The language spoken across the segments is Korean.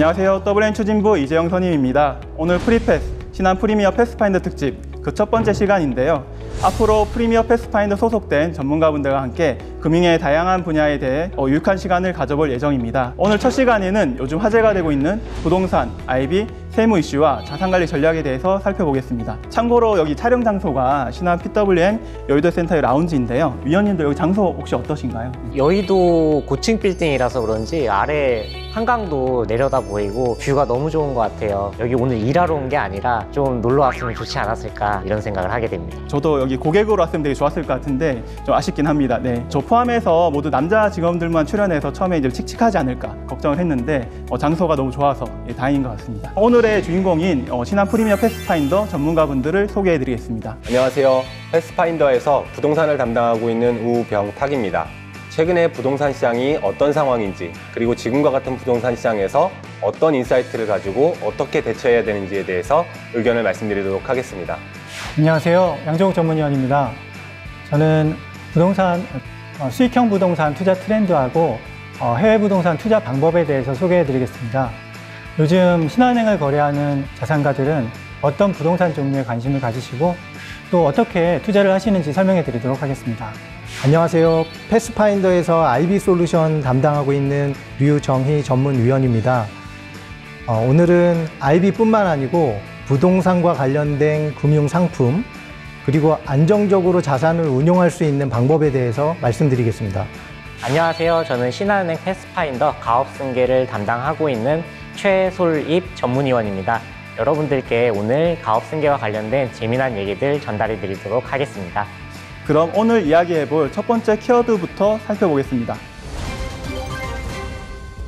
안녕하세요. WN 추진부 이재영 선임입니다. 오늘 프리패스, 신한 프리미어 패스파인더 특집 그 첫 번째 시간인데요. 앞으로 프리미어 패스파인더 소속된 전문가분들과 함께 금융의 다양한 분야에 대해 유익한 시간을 가져볼 예정입니다. 오늘 첫 시간에는 요즘 화제가 되고 있는 부동산, IB, 세무 이슈와 자산관리 전략에 대해서 살펴보겠습니다. 참고로 여기 촬영 장소가 신한 PWM 여의도 센터의 라운지인데요. 위원님들 여기 장소 혹시 어떠신가요? 여의도 고층 빌딩이라서 그런지 아래 한강도 내려다 보이고 뷰가 너무 좋은 것 같아요. 여기 오늘 일하러 온 게 아니라 좀 놀러 왔으면 좋지 않았을까 이런 생각을 하게 됩니다. 저도 여기 고객으로 왔으면 되게 좋았을 것 같은데 좀 아쉽긴 합니다. 네, 저 포함해서 모두 남자 직원들만 출연해서 처음에 이제 칙칙하지 않을까 걱정을 했는데 장소가 너무 좋아서 다행인 것 같습니다. 오늘의 주인공인 신한 프리미어 패스파인더 전문가분들을 소개해드리겠습니다. 안녕하세요. 패스파인더에서 부동산을 담당하고 있는 우병탁입니다. 최근에 부동산 시장이 어떤 상황인지, 그리고 지금과 같은 부동산 시장에서 어떤 인사이트를 가지고 어떻게 대처해야 되는지에 대해서 의견을 말씀드리도록 하겠습니다. 안녕하세요. 양정욱 전문위원입니다. 저는 수익형 부동산 투자 트렌드하고 해외 부동산 투자 방법에 대해서 소개해드리겠습니다. 요즘 신한은행을 거래하는 자산가들은 어떤 부동산 종류에 관심을 가지시고 또 어떻게 투자를 하시는지 설명해드리도록 하겠습니다. 안녕하세요. 패스파인더에서 IB 솔루션 담당하고 있는 류정희 전문위원입니다. 오늘은 IB뿐만 아니고 부동산과 관련된 금융상품 그리고 안정적으로 자산을 운용할 수 있는 방법에 대해서 말씀드리겠습니다. 안녕하세요. 저는 신한은행 패스파인더 가업승계를 담당하고 있는 최솔입 전문위원입니다. 여러분들께 오늘 가업승계와 관련된 재미난 얘기들 전달해 드리도록 하겠습니다. 그럼 오늘 이야기해볼 첫 번째 키워드부터 살펴보겠습니다.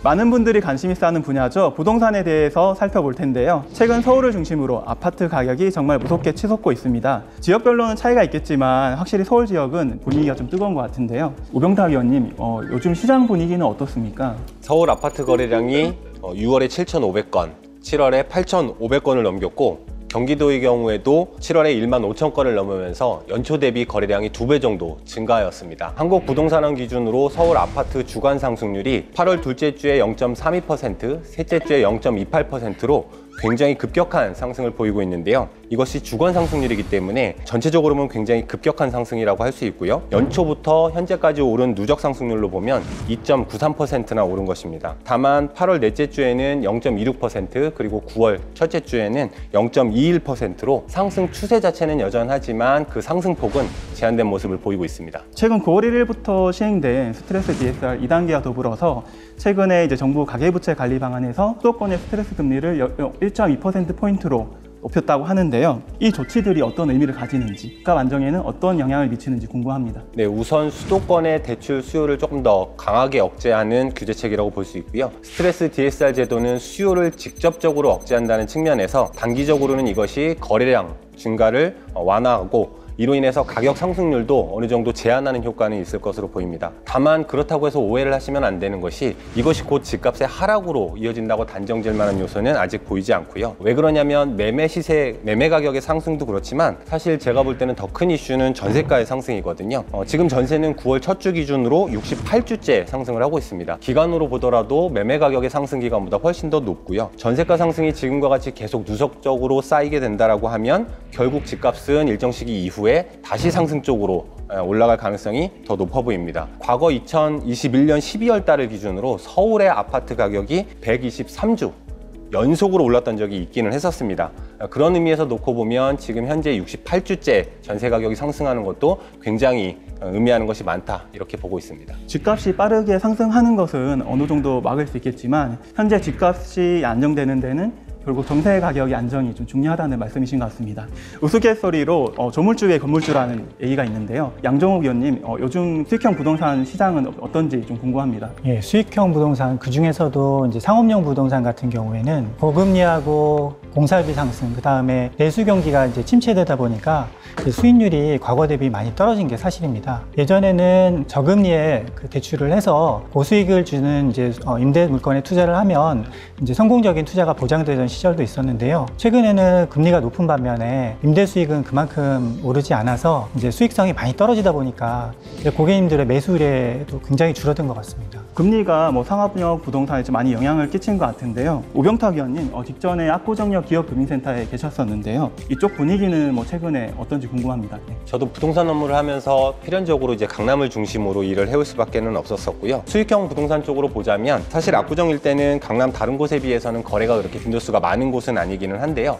많은 분들이 관심 있어 하는 분야죠. 부동산에 대해서 살펴볼 텐데요. 최근 서울을 중심으로 아파트 가격이 정말 무섭게 치솟고 있습니다. 지역별로는 차이가 있겠지만 확실히 서울 지역은 분위기가 좀 뜨거운 것 같은데요. 우병탁 위원님, 요즘 시장 분위기는 어떻습니까? 서울 아파트 거래량이 6월에 7,500건, 7월에 8,500건을 넘겼고 경기도의 경우에도 7월에 15,000건을 넘으면서 연초 대비 거래량이 2배 정도 증가하였습니다. 한국부동산원 기준으로 서울 아파트 주간 상승률이 8월 둘째 주에 0.32%, 셋째 주에 0.28%로 굉장히 급격한 상승을 보이고 있는데요. 이것이 주간 상승률이기 때문에 전체적으로는 굉장히 급격한 상승이라고 할 수 있고요. 연초부터 현재까지 오른 누적 상승률로 보면 2.93%나 오른 것입니다. 다만 8월 넷째 주에는 0.26%, 그리고 9월 첫째 주에는 0.21%로 상승 추세 자체는 여전하지만 그 상승폭은 제한된 모습을 보이고 있습니다. 최근 9월 1일부터 시행된 스트레스 DSR 2단계와 더불어서 최근에 이제 정부 가계부채 관리 방안에서 수도권의 스트레스 금리를 1.2%포인트로 높였다고 하는데요. 이 조치들이 어떤 의미를 가지는지, 값 안정에는 어떤 영향을 미치는지 궁금합니다. 네, 우선 수도권의 대출 수요를 조금 더 강하게 억제하는 규제책이라고 볼 수 있고요. 스트레스 DSR 제도는 수요를 직접적으로 억제한다는 측면에서 단기적으로는 이것이 거래량 증가를 완화하고 이로 인해서 가격 상승률도 어느 정도 제한하는 효과는 있을 것으로 보입니다. 다만 그렇다고 해서 오해를 하시면 안 되는 것이 이것이 곧 집값의 하락으로 이어진다고 단정질 만한 요소는 아직 보이지 않고요. 왜 그러냐면 매매 가격의 상승도 그렇지만 사실 제가 볼 때는 더 큰 이슈는 전세가의 상승이거든요. 지금 전세는 9월 첫 주 기준으로 68주째 상승을 하고 있습니다. 기간으로 보더라도 매매 가격의 상승 기간보다 훨씬 더 높고요. 전세가 상승이 지금과 같이 계속 누적적으로 쌓이게 된다라고 하면 결국 집값은 일정 시기 이후에 다시 상승 쪽으로 올라갈 가능성이 더 높아 보입니다. 과거 2021년 12월 달을 기준으로 서울의 아파트 가격이 123주 연속으로 올랐던 적이 있기는 했었습니다. 그런 의미에서 놓고 보면 지금 현재 68주째 전세 가격이 상승하는 것도 굉장히 의미하는 것이 많다, 이렇게 보고 있습니다. 집값이 빠르게 상승하는 것은 어느 정도 막을 수 있겠지만 현재 집값이 안정되는 데는 결국 전세 가격의 안정이 좀 중요하다는 말씀이신 것 같습니다. 우스갯소리로 조물주의 건물주라는 얘기가 있는데요. 양정욱 위원님, 요즘 수익형 부동산 시장은 어떤지 좀 궁금합니다. 예, 수익형 부동산, 그 중에서도 이제 상업용 부동산 같은 경우에는 고금리하고 공사비 상승, 그 다음에 내수 경기가 이제 침체되다 보니까 수익률이 과거 대비 많이 떨어진 게 사실입니다. 예전에는 저금리에 그 대출을 해서 고수익을 주는 이제 임대 물건에 투자를 하면 이제 성공적인 투자가 보장되던 시절도 있었는데요. 최근에는 금리가 높은 반면에 임대 수익은 그만큼 오르지 않아서 이제 수익성이 많이 떨어지다 보니까 고객님들의 매수 의뢰도 굉장히 줄어든 것 같습니다. 금리가 상업용 부동산에 좀 많이 영향을 끼친 것 같은데요. 우병탁 위원님, 직전에 압구정역 기업금융센터에 계셨었는데요. 이쪽 분위기는 최근에 어떤지 궁금합니다. 네. 저도 부동산 업무를 하면서 필연적으로 이제 강남을 중심으로 일을 해올 수밖에는 없었었고요. 수익형 부동산 쪽으로 보자면 사실 압구정 일대는 강남 다른 곳에 비해서는 거래가 그렇게 빈도수가 많은 곳은 아니기는 한데요.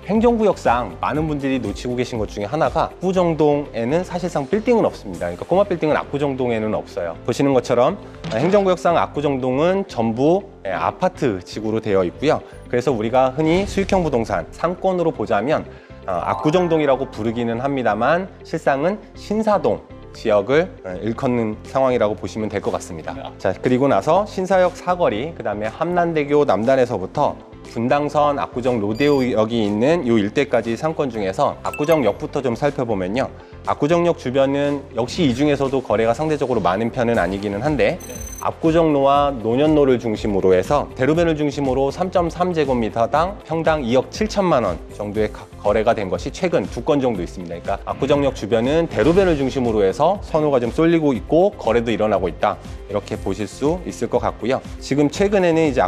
행정구역상 많은 분들이 놓치고 계신 것 중에 하나가 압구정동에는 사실상 빌딩은 없습니다. 그러니까 꼬마 빌딩은 압구정동에는 없어요. 보시는 것처럼 행정구역상 압구정동은 전부 아파트 지구로 되어 있고요. 그래서 우리가 흔히 수익형 부동산 상권으로 보자면 압구정동이라고 부르기는 합니다만 실상은 신사동 지역을 일컫는 상황이라고 보시면 될 것 같습니다. 자, 그리고 나서 신사역 사거리, 그 다음에 함란대교 남단에서부터 분당선 압구정 로데오역이 있는 이 일대까지 상권 중에서 압구정역부터 좀 살펴보면요. 압구정역 주변은 역시 이 중에서도 거래가 상대적으로 많은 편은 아니기는 한데 압구정로와 논현로를 중심으로 해서 대로변을 중심으로 3.3제곱미터당 평당 2억 7천만 원 정도의 거래가 된 것이 최근 2건 정도 있습니다. 그러니까 압구정역 주변은 대로변을 중심으로 해서 선호가 좀 쏠리고 있고 거래도 일어나고 있다. 이렇게 보실 수 있을 것 같고요. 지금 최근에는 이제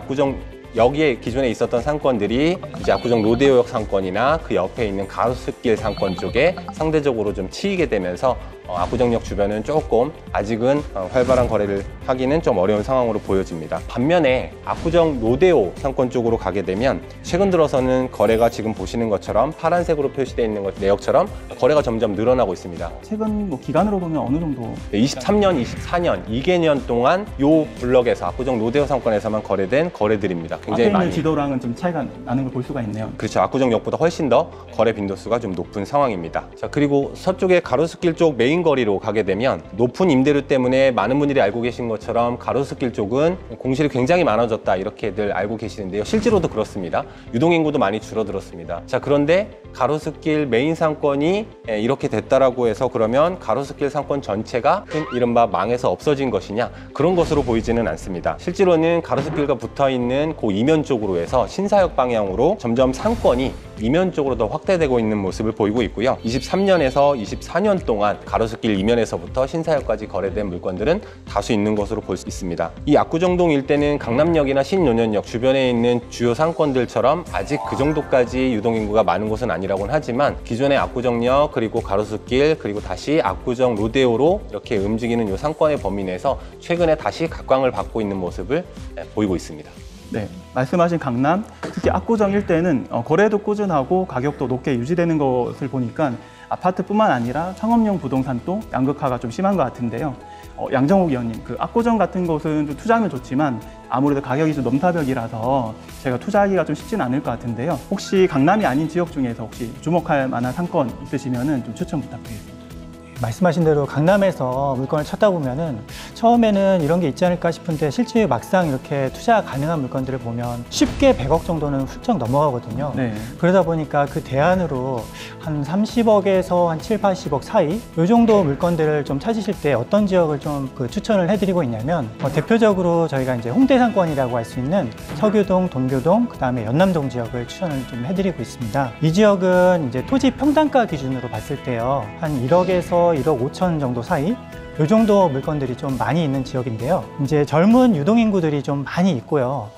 여기에 기존에 있었던 상권들이 이제 압구정 로데오역 상권이나 그 옆에 있는 가로수길 상권 쪽에 상대적으로 좀 치이게 되면서 압구정역 주변은 조금 아직은 활발한 거래를 하기는 좀 어려운 상황으로 보여집니다. 반면에 압구정 로데오 상권 쪽으로 가게 되면 최근 들어서는 거래가 지금 보시는 것처럼 파란색으로 표시되어 있는 내역처럼 거래가 점점 늘어나고 있습니다. 최근 기간으로 보면 어느 정도? 23년, 24년, 2개년 동안 이 블럭에서 압구정 로데오 상권에서만 거래된 거래들입니다. 굉장히 앞에 있는 많이. 지도랑은 좀 차이가 나는 걸 볼 수가 있네요. 그렇죠. 압구정역보다 훨씬 더 거래 빈도수가 좀 높은 상황입니다. 자, 그리고 서쪽의 가로수길 쪽 메인 거리로 가게 되면 높은 임대료 때문에 많은 분들이 알고 계신 것처럼 가로수길 쪽은 공실이 굉장히 많아졌다 이렇게들 알고 계시는데요. 실제로도 그렇습니다. 유동인구도 많이 줄어들었습니다. 자, 그런데 가로수길 메인 상권이 이렇게 됐다라고 해서 그러면 가로수길 상권 전체가 이른바 망해서 없어진 것이냐, 그런 것으로 보이지는 않습니다. 실제로는 가로수길과 붙어있는 그 이면 쪽으로 해서 신사역 방향으로 점점 상권이 이면 쪽으로 더 확대되고 있는 모습을 보이고 있고요. 23년에서 24년 동안 가로수길 이면에서부터 신사역까지 거래된 물건들은 다수 있는 것으로 볼 수 있습니다. 이 압구정동 일대는 강남역이나 신논현역 주변에 있는 주요 상권들처럼 아직 그 정도까지 유동인구가 많은 곳은 아니라고는 하지만 기존의 압구정역 그리고 가로수길 그리고 다시 압구정 로데오로 이렇게 움직이는 이 상권의 범위 내에서 최근에 다시 각광을 받고 있는 모습을 보이고 있습니다. 네, 말씀하신 강남, 특히 압구정 일대는 거래도 꾸준하고 가격도 높게 유지되는 것을 보니까 아파트뿐만 아니라 상업용 부동산도 양극화가 좀 심한 것 같은데요. 양정욱 위원님, 그 압구정 같은 곳은 좀 투자하면 좋지만 아무래도 가격이 좀 넘사벽이라서 제가 투자하기가 좀 쉽지는 않을 것 같은데요. 혹시 강남이 아닌 지역 중에서 혹시 주목할 만한 상권 있으시면 좀 추천 부탁드리겠습니다. 말씀하신 대로 강남에서 물건을 찾다 보면은 처음에는 이런 게 있지 않을까 싶은데 실제 막상 이렇게 투자 가능한 물건들을 보면 쉽게 100억 정도는 훌쩍 넘어가거든요. 네. 그러다 보니까 그 대안으로 한 30억에서 한 7, 80억 사이 이 정도 물건들을 좀 찾으실 때 어떤 지역을 좀 추천을 해드리고 있냐면 대표적으로 저희가 이제 홍대 상권이라고 할 수 있는 서교동, 동교동, 그 다음에 연남동 지역을 추천을 좀 해드리고 있습니다. 이 지역은 이제 토지 평당가 기준으로 봤을 때요, 한 1억에서 1억 5천 정도 사이 이 정도 물건들이 좀 많이 있는 지역인데요. 이제 젊은 유동인구들이 좀 많이 있고요.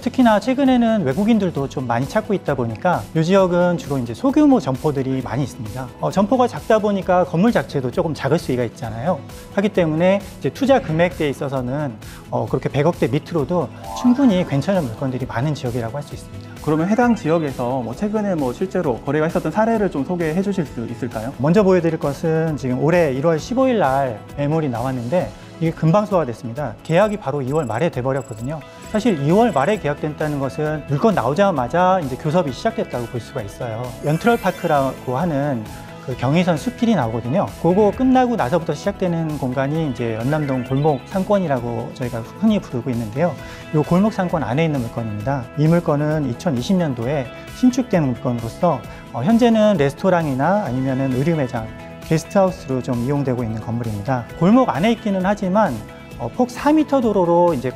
특히나 최근에는 외국인들도 좀 많이 찾고 있다 보니까 이 지역은 주로 이제 소규모 점포들이 많이 있습니다. 점포가 작다 보니까 건물 자체도 조금 작을 수가 있잖아요. 하기 때문에 이제 투자 금액대에 있어서는 그렇게 100억대 밑으로도 충분히 괜찮은 물건들이 많은 지역이라고 할 수 있습니다. 그러면 해당 지역에서 최근에 실제로 거래가 있었던 사례를 좀 소개해 주실 수 있을까요? 먼저 보여드릴 것은 지금 올해 1월 15일 날 매물이 나왔는데 이게 금방 소화됐습니다. 계약이 바로 2월 말에 돼버렸거든요. 사실 2월 말에 계약됐다는 것은 물건 나오자마자 이제 교섭이 시작됐다고 볼 수가 있어요. 연트럴파크라고 하는 그 경의선 숲길이 나오거든요. 그거 끝나고 나서부터 시작되는 공간이 이제 연남동 골목 상권이라고 저희가 흔히 부르고 있는데요. 이 골목 상권 안에 있는 물건입니다. 이 물건은 2020년도에 신축된 물건으로서 현재는 레스토랑이나 아니면은 의류 매장, 게스트하우스로 좀 이용되고 있는 건물입니다. 골목 안에 있기는 하지만 폭 4m 도로로 이제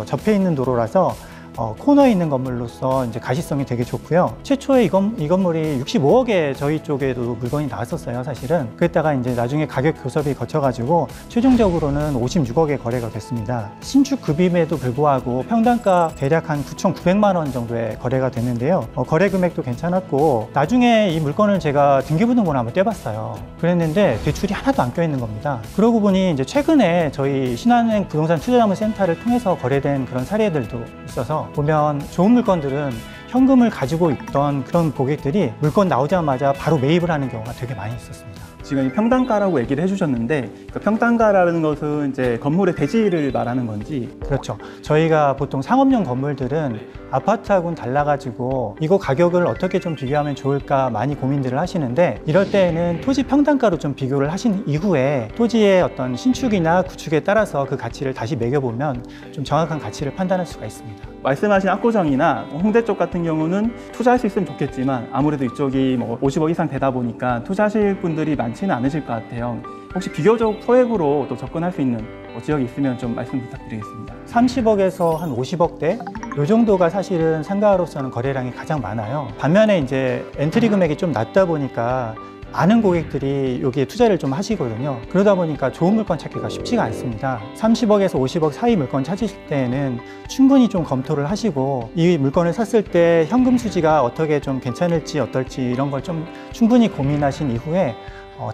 접해 있는 도로라서 코너에 있는 건물로서 이제 가시성이 되게 좋고요. 최초에 이 건물이 65억에 저희 쪽에도 물건이 나왔었어요, 사실은. 그랬다가 이제 나중에 가격 교섭이 거쳐가지고 최종적으로는 56억에 거래가 됐습니다. 신축 급임에도 불구하고 평당가 대략 한 9,900만 원 정도에 거래가 됐는데요. 거래 금액도 괜찮았고 나중에 이 물건을 제가 등기부등본을 한번 떼봤어요. 그랬는데 대출이 하나도 안 껴있는 겁니다. 그러고 보니 이제 최근에 저희 신한은행 부동산 투자자문센터를 통해서 거래된 그런 사례들도 있어서 보면 좋은 물건들은 현금을 가지고 있던 그런 고객들이 물건 나오자마자 바로 매입을 하는 경우가 되게 많이 있었습니다. 지금 이 평당가라고 얘기를 해주셨는데 그 평당가라는 것은 이제 건물의 대지를 말하는 건지. 그렇죠. 저희가 보통 상업용 건물들은 아파트하고는 달라가지고 이거 가격을 어떻게 좀 비교하면 좋을까 많이 고민들을 하시는데, 이럴 때에는 토지 평당가로 좀 비교를 하신 이후에 토지의 어떤 신축이나 구축에 따라서 그 가치를 다시 매겨보면 좀 정확한 가치를 판단할 수가 있습니다. 말씀하신 압구정이나 홍대 쪽 같은 경우는 투자할 수 있으면 좋겠지만 아무래도 이쪽이 뭐 50억 이상 되다 보니까 투자하실 분들이 많지는 않으실 것 같아요. 혹시 비교적 소액으로 또 접근할 수 있는 지역이 있으면 좀 말씀 부탁드리겠습니다. 30억에서 한 50억대 이 정도가 사실은 상가로서는 거래량이 가장 많아요. 반면에 이제 엔트리 금액이 좀 낮다 보니까 많은 고객들이 여기에 투자를 좀 하시거든요. 그러다 보니까 좋은 물건 찾기가 쉽지가 않습니다. 30억에서 50억 사이 물건 찾으실 때에는 충분히 좀 검토를 하시고 이 물건을 샀을 때 현금 수지가 어떻게 좀 괜찮을지 어떨지 이런 걸 좀 충분히 고민하신 이후에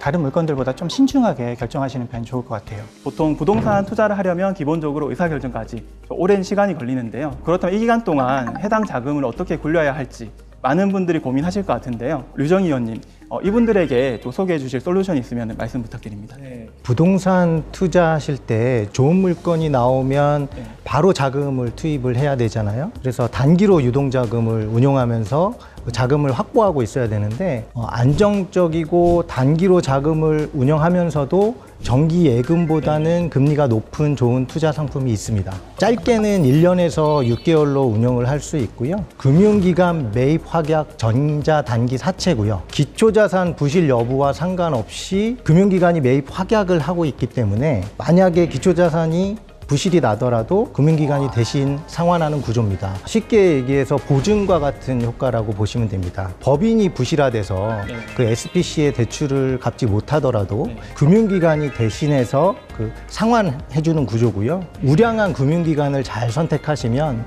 다른 물건들보다 좀 신중하게 결정하시는 편이 좋을 것 같아요. 보통 부동산 투자를 하려면 기본적으로 의사결정까지 오랜 시간이 걸리는데요. 그렇다면 이 기간 동안 해당 자금을 어떻게 굴려야 할지 많은 분들이 고민하실 것 같은데요. 류정희 의원님, 이분들에게 또 소개해 주실 솔루션이 있으면 말씀 부탁드립니다. 부동산 투자하실 때 좋은 물건이 나오면 바로 자금을 투입을 해야 되잖아요. 그래서 단기로 유동자금을 운용하면서 자금을 확보하고 있어야 되는데 안정적이고 단기로 자금을 운영하면서도 정기 예금보다는 금리가 높은 좋은 투자 상품이 있습니다. 짧게는 1년에서 6개월로 운영을 할 수 있고요. 금융기관 매입 확약 전자 단기 사채고요. 기초자산 부실 여부와 상관없이 금융기관이 매입 확약을 하고 있기 때문에 만약에 기초자산이 부실이 나더라도 금융기관이 대신 상환하는 구조입니다. 쉽게 얘기해서 보증과 같은 효과라고 보시면 됩니다. 법인이 부실화돼서 그 SPC의 대출을 갚지 못하더라도 금융기관이 대신해서 그 상환해주는 구조고요. 우량한 금융기관을 잘 선택하시면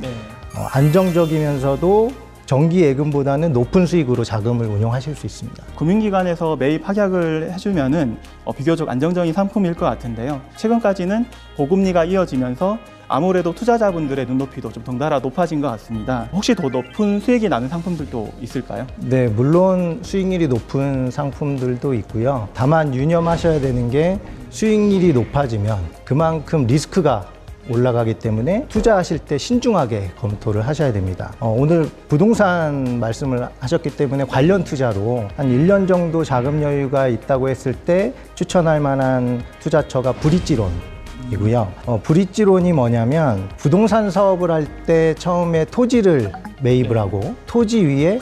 안정적이면서도 정기 예금보다는 높은 수익으로 자금을 운용하실 수 있습니다. 금융기관에서 매입 확약을 해주면은 비교적 안정적인 상품일 것 같은데요. 최근까지는 고금리가 이어지면서 아무래도 투자자분들의 눈높이도 좀 덩달아 높아진 것 같습니다. 혹시 더 높은 수익이 나는 상품들도 있을까요? 네, 물론 수익률이 높은 상품들도 있고요. 다만 유념하셔야 되는 게 수익률이 높아지면 그만큼 리스크가 올라가기 때문에 투자하실 때 신중하게 검토를 하셔야 됩니다. 오늘 부동산 말씀을 하셨기 때문에 관련 투자로 한 1년 정도 자금 여유가 있다고 했을 때 추천할 만한 투자처가 브릿지론이고요. 브릿지론이 뭐냐면 부동산 사업을 할 때 처음에 토지를 매입을 하고 토지 위에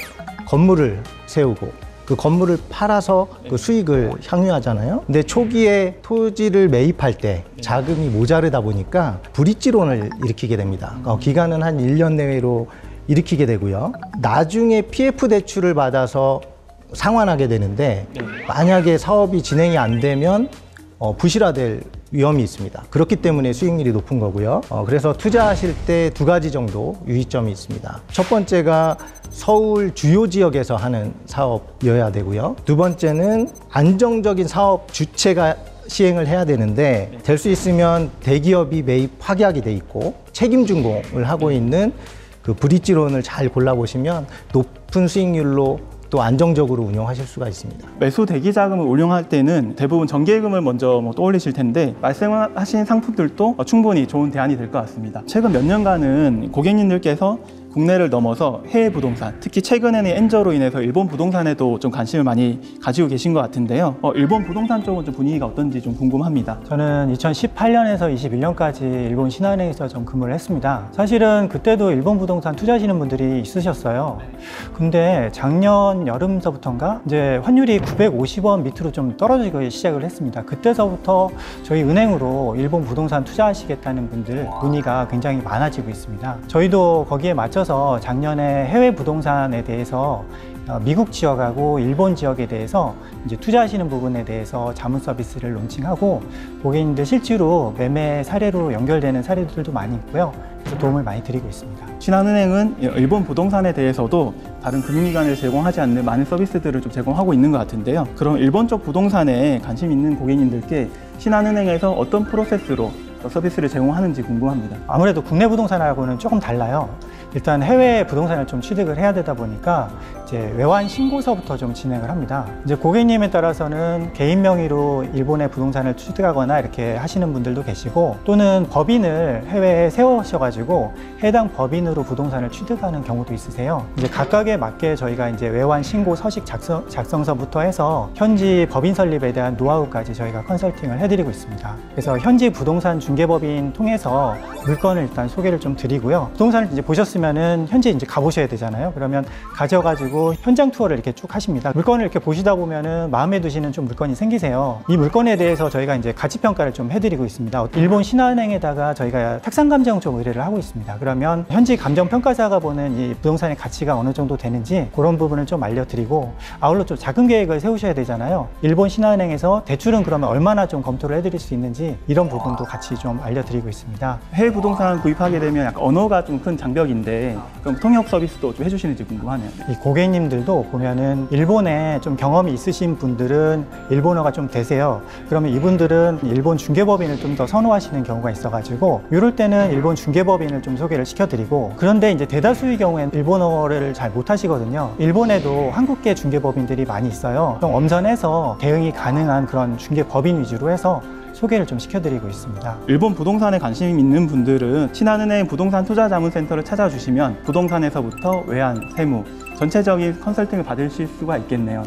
건물을 세우고 그 건물을 팔아서 그 수익을 향유하잖아요. 근데 초기에 토지를 매입할 때 자금이 모자르다 보니까 브릿지론을 일으키게 됩니다. 기간은 한 1년 내외로 일으키게 되고요. 나중에 PF 대출을 받아서 상환하게 되는데 만약에 사업이 진행이 안 되면 부실화될 위험이 있습니다. 그렇기 때문에 수익률이 높은 거고요. 그래서 투자하실 때 두 가지 정도 유의점이 있습니다. 첫 번째가 서울 주요 지역에서 하는 사업이어야 되고요. 두 번째는 안정적인 사업 주체가 시행을 해야 되는데 될 수 있으면 대기업이 매입 확약이 돼 있고 책임 준공을 하고 있는 그 브릿지론을 잘 골라보시면 높은 수익률로 또 안정적으로 운영하실 수가 있습니다. 매수 대기 자금을 운용할 때는 대부분 정기예금을 먼저 떠올리실 텐데 말씀하신 상품들도 충분히 좋은 대안이 될 것 같습니다. 최근 몇 년간은 고객님들께서 국내를 넘어서 해외 부동산, 특히 최근에는 엔저로 인해서 일본 부동산에도 좀 관심을 많이 가지고 계신 것 같은데요. 일본 부동산 쪽은 좀 분위기가 어떤지 좀 궁금합니다. 저는 2018년에서 21년까지 일본 신한은행에서 좀 근무를 했습니다. 사실은 그때도 일본 부동산 투자하시는 분들이 있으셨어요. 근데 작년 여름서부터인가 이제 환율이 950원 밑으로 좀 떨어지기 시작을 했습니다. 그때서부터 저희 은행으로 일본 부동산 투자하시겠다는 분들 문의가 굉장히 많아지고 있습니다. 저희도 거기에 맞춰서 작년에 해외 부동산에 대해서 미국 지역하고 일본 지역에 대해서 이제 투자하시는 부분에 대해서 자문 서비스를 론칭하고 고객님들 실제로 매매 사례로 연결되는 사례들도 많이 있고요. 그래서 도움을 많이 드리고 있습니다. 신한은행은 일본 부동산에 대해서도 다른 금융기관에 제공하지 않는 많은 서비스들을 좀 제공하고 있는 것 같은데요. 그럼 일본 쪽 부동산에 관심 있는 고객님들께 신한은행에서 어떤 프로세스로 서비스를 제공하는지 궁금합니다. 아무래도 국내 부동산하고는 조금 달라요. 일단 해외 부동산을 좀 취득을 해야 되다 보니까 이제 외환 신고서부터 좀 진행을 합니다. 이제 고객님에 따라서는 개인 명의로 일본의 부동산을 취득하거나 이렇게 하시는 분들도 계시고 또는 법인을 해외에 세우셔가지고 해당 법인으로 부동산을 취득하는 경우도 있으세요. 이제 각각에 맞게 저희가 이제 외환 신고 서식 작성서부터 해서 현지 법인 설립에 대한 노하우까지 저희가 컨설팅을 해드리고 있습니다. 그래서 현지 부동산 중개법인 통해서 물건을 일단 소개를 좀 드리고요. 부동산을 이제 보셨으면은 현지 이제 가보셔야 되잖아요. 그러면 가져가지고 현장 투어를 이렇게 쭉 하십니다. 물건을 이렇게 보시다 보면은 마음에 드시는 좀 물건이 생기세요. 이 물건에 대해서 저희가 이제 가치 평가를 좀 해드리고 있습니다. 일본 신한은행에다가 저희가 탁상 감정 좀 의뢰를 하고 있습니다. 그러면 현지 감정 평가사가 보는 이 부동산의 가치가 어느 정도 되는지 그런 부분을 좀 알려드리고 아울러 좀 자금 계획을 세우셔야 되잖아요. 일본 신한은행에서 대출은 그러면 얼마나 좀 검토를 해드릴 수 있는지 이런 부분도 같이 좀 알려드리고 있습니다. 해외 부동산 구입하게 되면 약간 언어가 좀 큰 장벽인데 그럼 통역 서비스도 좀 해주시는지 궁금하네요. 이 고객님들도 보면은 일본에 좀 경험이 있으신 분들은 일본어가 좀 되세요. 그러면 이분들은 일본 중개법인을 좀 더 선호하시는 경우가 있어가지고 이럴 때는 일본 중개법인을 좀 소개를 시켜드리고 그런데 이제 대다수의 경우에는 일본어를 잘 못하시거든요. 일본에도 한국계 중개법인들이 많이 있어요. 좀 엄선해서 대응이 가능한 그런 중개법인 위주로 해서 소개를 좀 시켜드리고 있습니다. 일본 부동산에 관심 있는 분들은 신한은행 부동산 투자자문센터를 찾아주시면 부동산에서부터 외환, 세무, 전체적인 컨설팅을 받으실 수가 있겠네요.